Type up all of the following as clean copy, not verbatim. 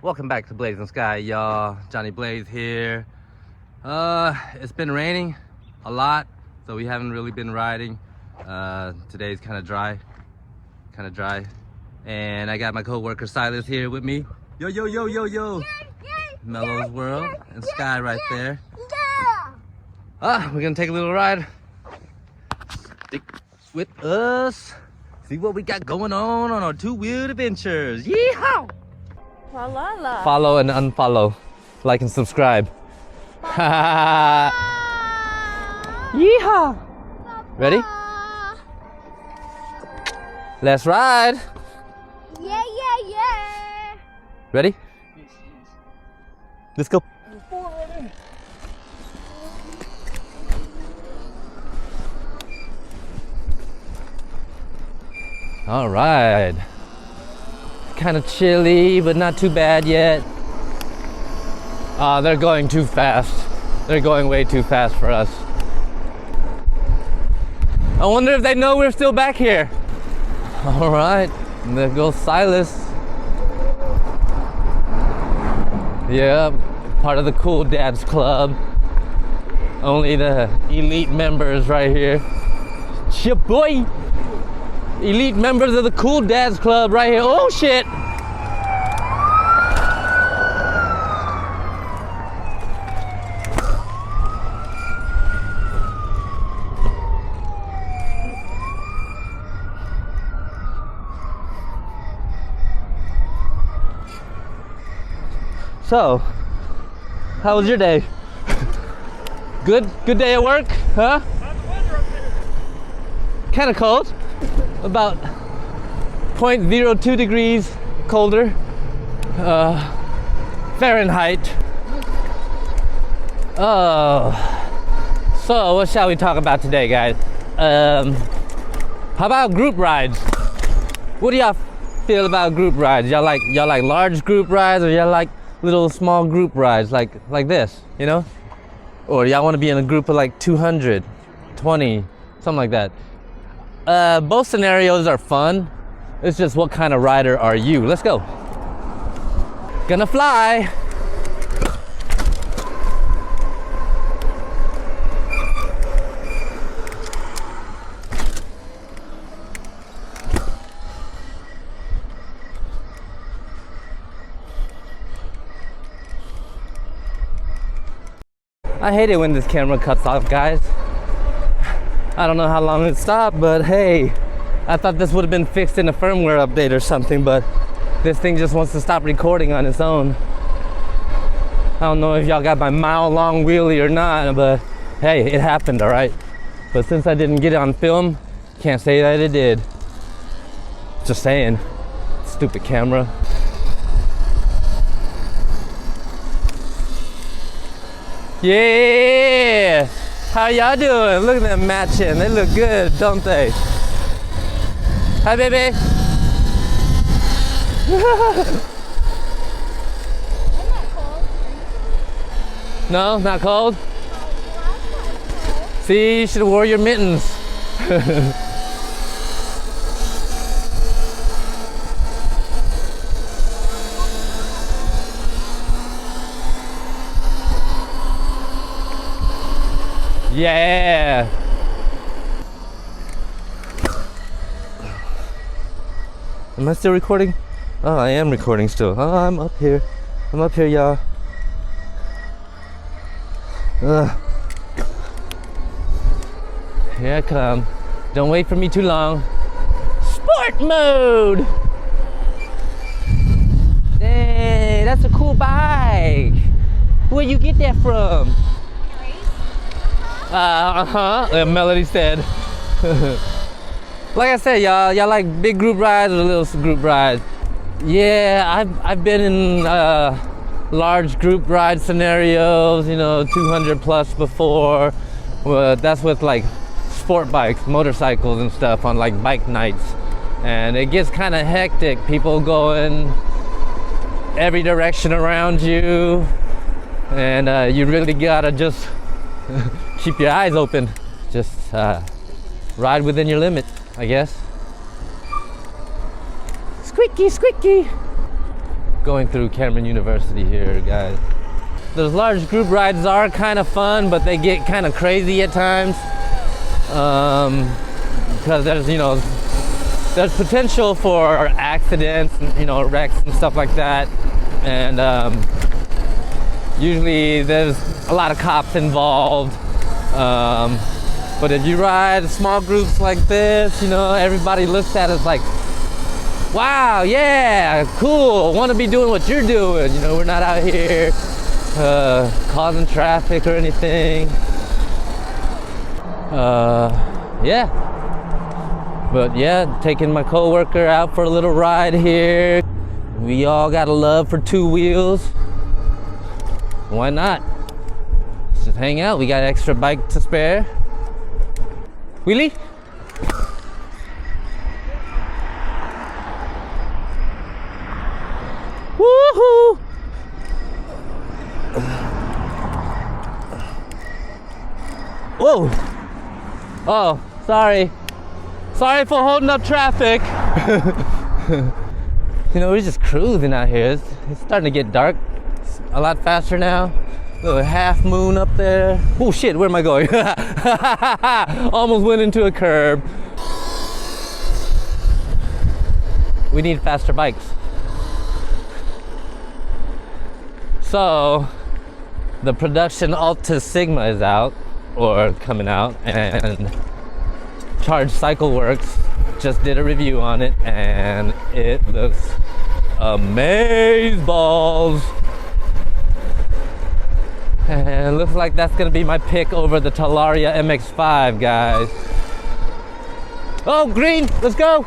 Welcome back to Blazing Sky, y'all. Johnny Blaze here. It's been raining a lot, so we haven't really been riding. Today's kind of dry. And I got my co-worker Silas here with me. Yo, yo, yo, yo, yo. Mellow's World and Sky right there. We're gonna take a little ride. Stick with us. See what we got going on our two-wheeled adventures. Yeehaw! Follow and unfollow, like and subscribe. Yeehaw! Ready? Let's ride. Yeah. Ready? Let's go. All right. Kind of chilly, but not too bad yet. They're going too fast. They're going way too fast for us. I wonder if they know we're still back here. All right, there goes Silas. Yeah, part of the Cool Dads Club. Only the elite members right here. Shit, boy. Elite members of the Cool Dads Club right here. Oh shit! So, how was your day? Good day at work, huh? Kind of cold. About 0.02 degrees colder, Fahrenheit. So what shall we talk about today, guys? How about group rides? What do y'all feel about group rides? Y'all like large group rides, or y'all like little small group rides like this, you know? Or y'all want to be in a group of like 200, 20, something like that? Both scenarios are fun. It's just what kind of rider are you? Let's go. Gonna fly. I hate it when this camera cuts off, guys. I don't know how long it stopped, but hey, I thought this would have been fixed in a firmware update or something, but this thing just wants to stop recording on its own. I don't know if y'all got my mile-long wheelie or not, but hey, it happened, all right? But since I didn't get it on film, can't say that it did. Just saying, stupid camera. Yeah! How y'all doing? Look at them matching. They look good, don't they? Hi, baby. I'm not cold. No, not cold? See, you should have wore your mittens. Yeah. Am I still recording? Oh, I am recording still. Oh, I'm up here, y'all. Here I come. Don't wait for me too long. Sport mode. Hey, that's a cool bike. Where you get that from? Melody said. Like I said, y'all like big group rides or little group rides? Yeah, I've been in large group ride scenarios, you know, 200 plus before. Well, that's with like sport bikes, motorcycles and stuff on like bike nights. And it gets kind of hectic. People going every direction around you. And you really gotta just keep your eyes open. Just ride within your limit, I guess. Squeaky, squeaky. going through Cameron University here, guys. Those large group rides are kind of fun, but they get kind of crazy at times. Because there's potential for accidents, and, wrecks and stuff like that. And usually there's a lot of cops involved. But if you ride small groups like this, everybody looks at us like, wow, yeah, cool, want to be doing what you're doing. We're not out here causing traffic or anything. Yeah. But yeah, taking my coworker out for a little ride here. We all got a love for two wheels. Why not? Let's just hang out. We got an extra bike to spare. Wheelie? Woohoo! Whoa! Oh, sorry. Sorry for holding up traffic. We're just cruising out here. It's starting to get dark. It's a lot faster now. Little half moon up there. Oh shit, where am I going? Almost went into a curb. We need faster bikes. So, the production Alta Sigma is out, or coming out, and Charge Cycle Works just did a review on it, and it looks amazeballs. And looks like that's gonna be my pick over the Talaria MX-5, guys. Oh, green, let's go.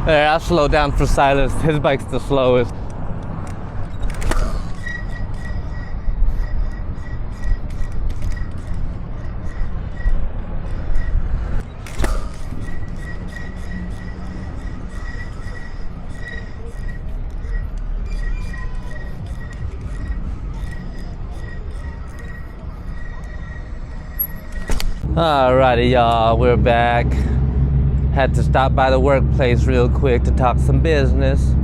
There, I'll slow down for Silas. His bike's the slowest. Alrighty, y'all, we're back. Had to stop by the workplace real quick to talk some business.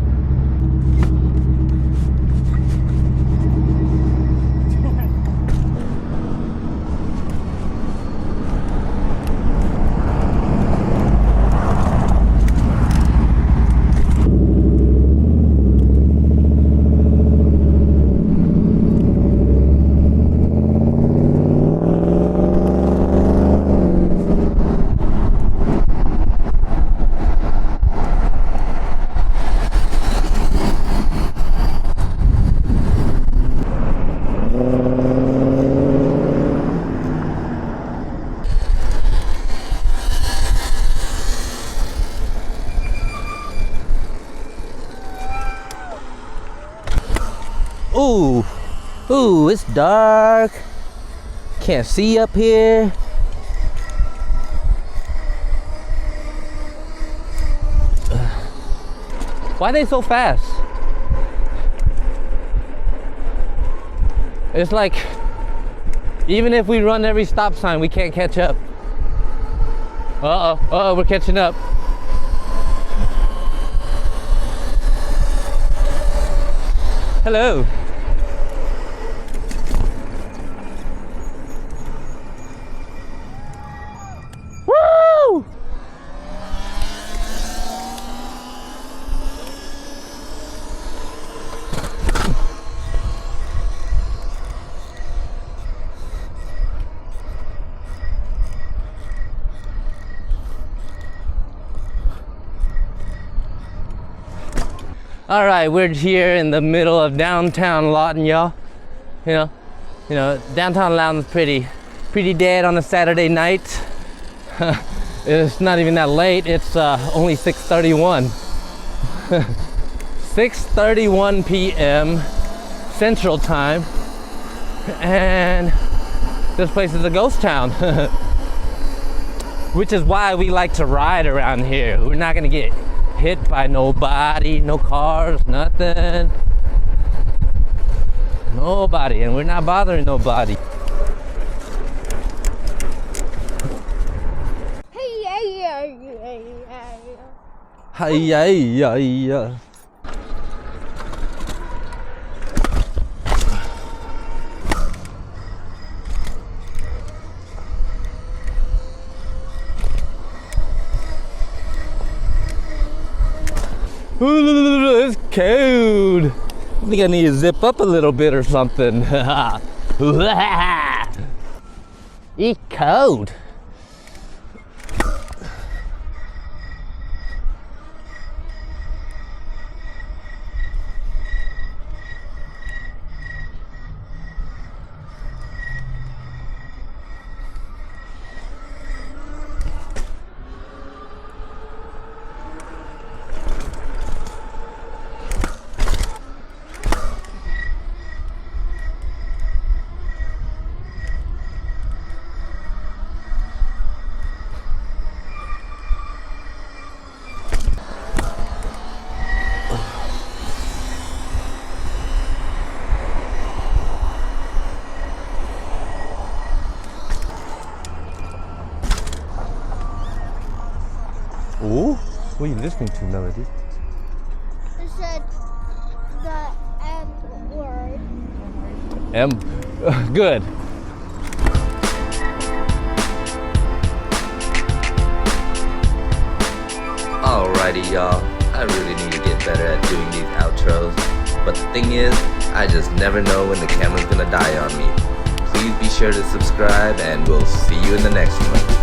Ooh, it's dark. Can't see up here. Why are they so fast? It's like, even if we run every stop sign, we can't catch up. Uh-oh, we're catching up. Hello. Woo! All right, we're here in the middle of downtown Lawton, y'all. You know, downtown Lawton's pretty dead on a Saturday night. It's not even that late. It's only 6:31. 6:31 p.m. Central Time, and this place is a ghost town. Which is why we like to ride around here. We're not gonna get hit by nobody, no cars, nothing. Nobody, and we're not bothering nobody. Hi-ya-ya-ya. Ooh, it's cold. I think I need to zip up a little bit or something. It's cold. Ooh, what are you listening to, Melody? It said the M word. Good. Alrighty, y'all. I really need to get better at doing these outros. But the thing is, I just never know when the camera's gonna die on me. Please be sure to subscribe, and we'll see you in the next one.